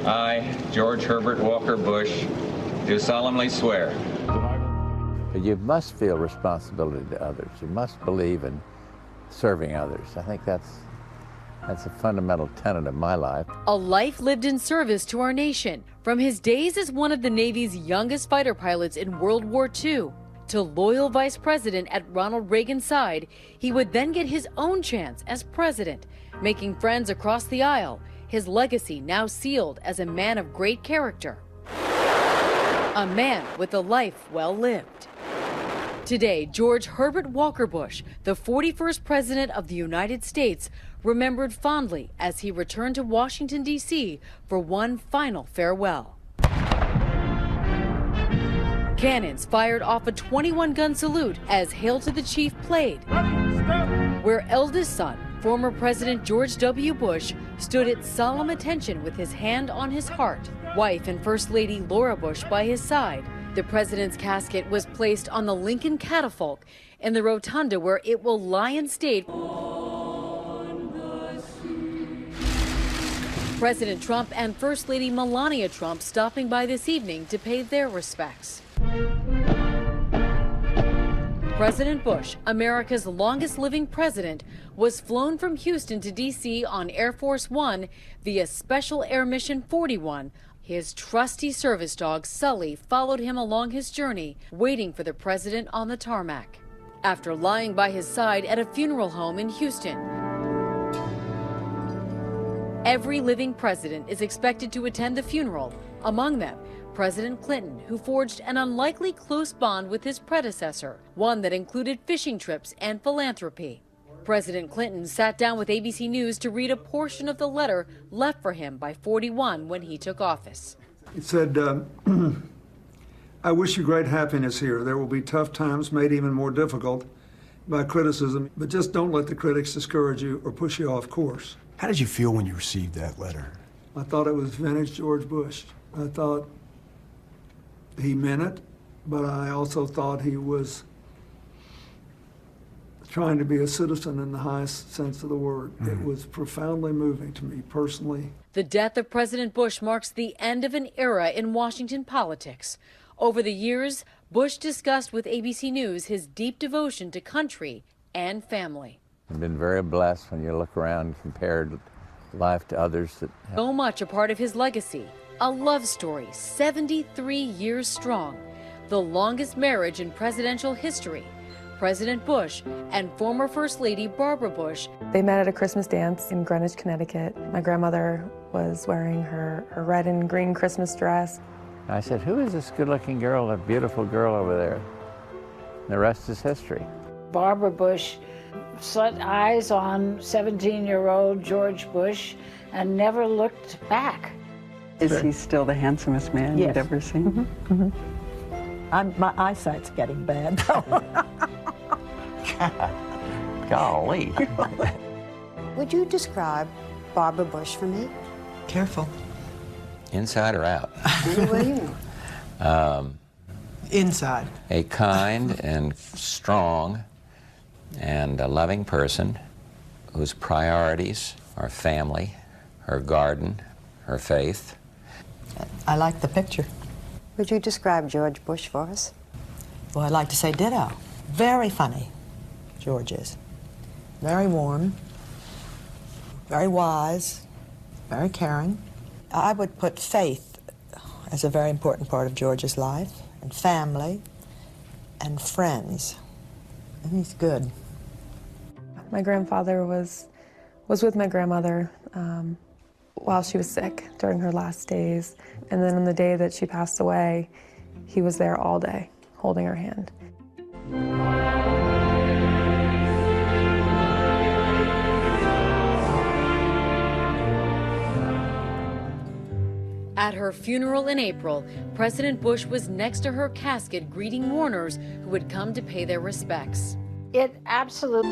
I, George Herbert Walker Bush, do solemnly swear. But you must feel responsibility to others. You must believe in serving others. I think that's a fundamental tenet of my life. A life lived in service to our nation, from his days as one of the Navy's youngest fighter pilots in World War II to loyal vice president at Ronald Reagan's side. He would then get his own chance as president, making friends across the aisle, his legacy now sealed as a man of great character. A man with a life well lived. Today, George Herbert Walker Bush, the 41st President of the United States, remembered fondly as he returned to Washington, D.C. for one final farewell. Cannons fired off a 21-gun salute as Hail to the Chief played, where eldest son, former President George W. Bush, stood at solemn attention with his hand on his heart, wife and First Lady Laura Bush by his side. The president's casket was placed on the Lincoln catafalque in the rotunda where it will lie in state. President Trump and First Lady Melania Trump stopping by this evening to pay their respects. President Bush, America's longest living president, was flown from Houston to D.C. on Air Force One via Special Air Mission 41. His trusty service dog, Sully, followed him along his journey, waiting for the president on the tarmac. After lying by his side at a funeral home in Houston, every living president is expected to attend the funeral, among them President Clinton, who forged an unlikely close bond with his predecessor, one that included fishing trips and philanthropy. President Clinton sat down with ABC News to read a portion of the letter left for him by 41 when he took office. It said, I wish you great happiness here. There will be tough times made even more difficult by criticism, but just don't let the critics discourage you or push you off course. How did you feel when you received that letter? I thought it was vintage George Bush. I thought he meant it, but I also thought he was trying to be a citizen in the highest sense of the word. It was profoundly moving to me personally. The death of President Bush marks the end of an era in Washington politics. Over the years, Bush discussed with ABC News his deep devotion to country and family. I've been very blessed when you look around and compare life to others that have. So much a part of his legacy, a love story 73 years strong, the longest marriage in presidential history. President Bush and former First Lady Barbara Bush. They met at a Christmas dance in Greenwich, Connecticut. My grandmother was wearing her red and green Christmas dress. I said, who is this good-looking girl, that beautiful girl over there? And the rest is history. Barbara Bush set eyes on 17-year-old George Bush and never looked back. Is he still the handsomest man you'd ever seen? My eyesight's getting bad, though. Golly. Would you describe Barbara Bush for me? Careful. Inside or out? Any way you want. Inside. A kind and strong and a loving person whose priorities are family, her garden, her faith. I like the picture. Would you describe George Bush for us? Well, I'd like to say ditto. Very funny, George is. Very warm, very wise, very caring. I would put faith as a very important part of George's life, and family, and friends. And he's good. My grandfather was with my grandmother while she was sick during her last days. And then on the day that she passed away, he was there all day, holding her hand. At her funeral in April, President Bush was next to her casket greeting mourners who had come to pay their respects. It absolutely